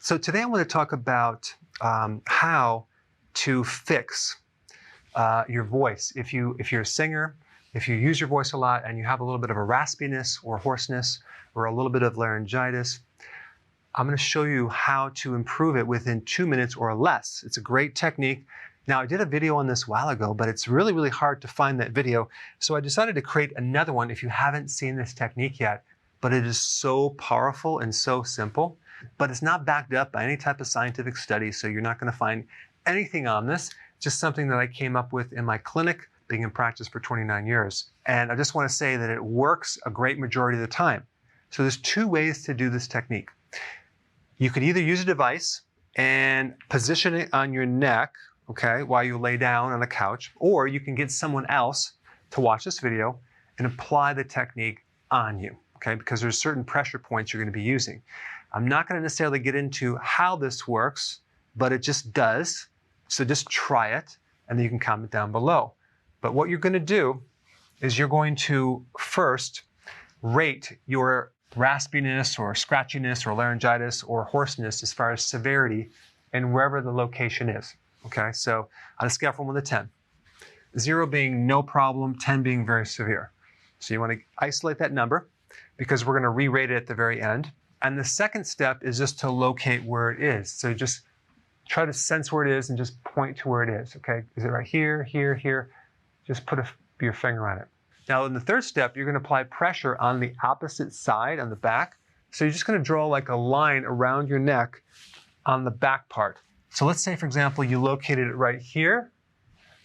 So today I want to talk about how to fix your voice. If you're a singer, if you use your voice a lot and you have a little bit of a raspiness or hoarseness or a little bit of laryngitis, I'm going to show you how to improve it within 2 minutes or less. It's a great technique. Now, I did a video on this a while ago, but it's really, really hard to find that video. So I decided to create another one if you haven't seen this technique yet. But it is so powerful and so simple. But it's not backed up by any type of scientific study, so you're not going to find anything on this. Just something that I came up with in my clinic, being in practice for 29 years. And I just want to say that it works a great majority of the time. So there's 2 ways to do this technique. You could either use a device and position it on your neck, okay, while you lay down on a couch, or you can get someone else to watch this video and apply the technique on you, okay, because there's certain pressure points you're going to be using. I'm not going to necessarily get into how this works, but it just does. So just try it, and then you can comment down below. But what you're going to do is you're going to first rate your raspiness or scratchiness or laryngitis or hoarseness as far as severity and wherever the location is. Okay, so on a scale from 1 to 10, 0 being no problem, 10 being very severe. So you want to isolate that number because we're going to re-rate it at the very end. And the second step is just to locate where it is. So just try to sense where it is and just point to where it is, okay? Is it right here, here, here? Just put your finger on it. Now in the third step, you're going to apply pressure on the opposite side, on the back. So you're just going to draw like a line around your neck on the back part. So let's say, for example, you located it right here.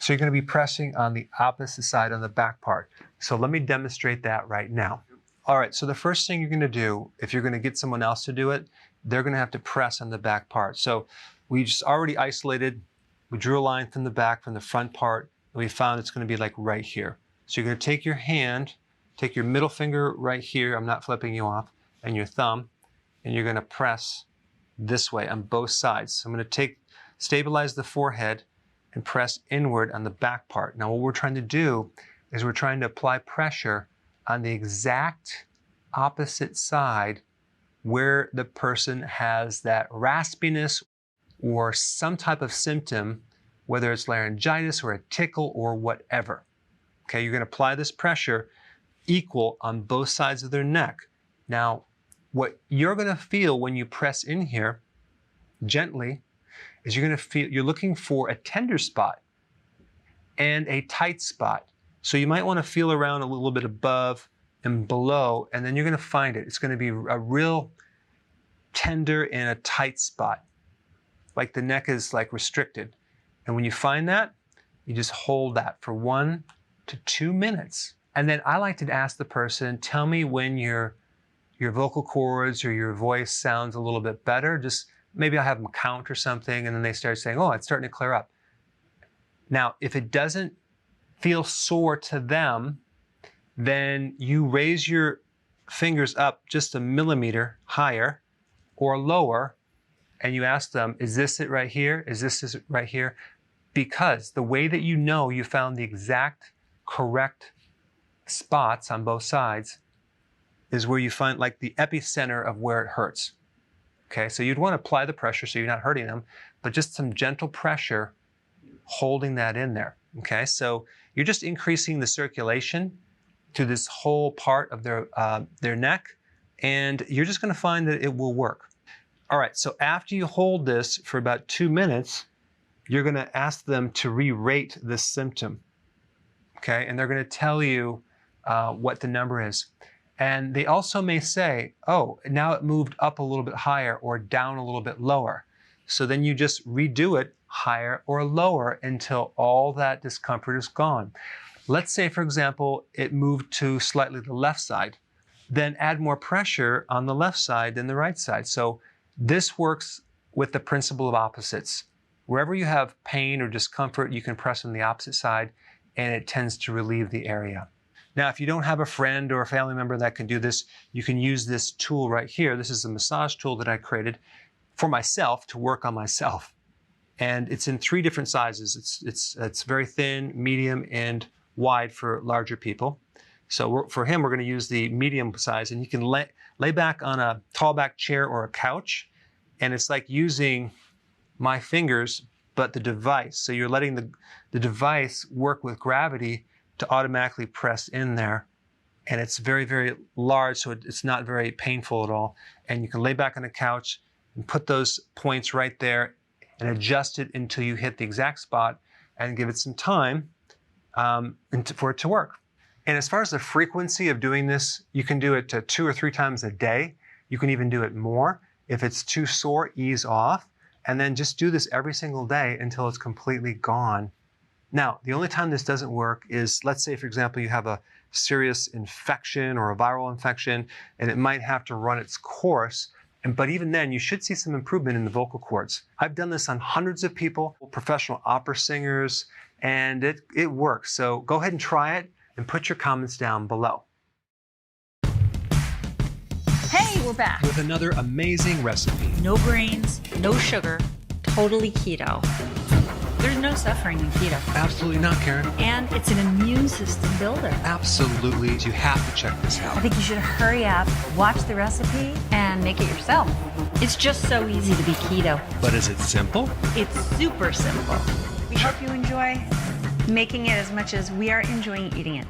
So you're going to be pressing on the opposite side on the back part. So let me demonstrate that right now. All right, so the first thing you're going to do, if you're going to get someone else to do it, they're going to have to press on the back part. So we just already isolated, we drew a line from the back, from the front part, and we found it's going to be like right here. So you're going to take your hand, take your middle finger right here, I'm not flipping you off, and your thumb, and you're going to press this way on both sides. So I'm going to stabilize the forehead and press inward on the back part. Now what we're trying to do is we're trying to apply pressure on the exact opposite side where the person has that raspiness or some type of symptom, whether it's laryngitis or a tickle or whatever. Okay, you're going to apply this pressure equal on both sides of their neck. Now, what you're going to feel when you press in here gently is you're going to feel, you're looking for a tender spot and a tight spot. So you might want to feel around a little bit above and below, and then you're going to find it. It's going to be a real tender and a tight spot, like the neck is like restricted. And when you find that, you just hold that for 1 to 2 minutes. And then I like to ask the person, tell me when your vocal cords or your voice sounds a little bit better. Just maybe I'll have them count or something, and then they start saying, oh, it's starting to clear up. Now, if it doesn't feel sore to them, then you raise your fingers up just a millimeter higher or lower, and you ask them, is this it right here? Is this it right here? Because the way that you know you found the exact correct spots on both sides is where you find like the epicenter of where it hurts. Okay, so you'd want to apply the pressure so you're not hurting them, but just some gentle pressure holding that in there. Okay, so you're just increasing the circulation to this whole part of their neck, and you're just going to find that it will work. All right, so after you hold this for about 2 minutes, you're going to ask them to re-rate this symptom. Okay, and they're going to tell you what the number is. And they also may say, oh, now it moved up a little bit higher or down a little bit lower. So then you just redo it higher or lower until all that discomfort is gone. Let's say, for example, it moved to slightly the left side. Then add more pressure on the left side than the right side. So this works with the principle of opposites. Wherever you have pain or discomfort, you can press on the opposite side, and it tends to relieve the area. Now, if you don't have a friend or a family member that can do this, you can use this tool right here. This is a massage tool that I created for myself to work on myself. And it's in 3 different sizes. It's very thin, medium, and wide for larger people. So for him, we're going to use the medium size, and you can lay back on a tall back chair or a couch, And it's like using my fingers, but the device. So you're letting the device work with gravity to automatically press in there. And it's very, very large, so it's not very painful at all. And you can lay back on the couch and put those points right there and adjust it until you hit the exact spot and give it some time for it to work. And as far as the frequency of doing this, you can do it 2 or 3 times a day. You can even do it more. If it's too sore, ease off. And then just do this every single day until it's completely gone. Now, the only time this doesn't work is, let's say, for example, you have a serious infection or a viral infection, and it might have to run its course. But even then, you should see some improvement in the vocal cords. I've done this on hundreds of people, professional opera singers, and it works. So go ahead and try it and put your comments down below. Hey, we're back. With another amazing recipe. No grains, no sugar, totally keto. There's no suffering in keto. Absolutely not, Karen. And it's an immune system builder. Absolutely. You have to check this out. I think you should hurry up, watch the recipe, and make it yourself. It's just so easy to be keto. But is it simple? It's super simple. We hope you enjoy making it as much as we are enjoying eating it.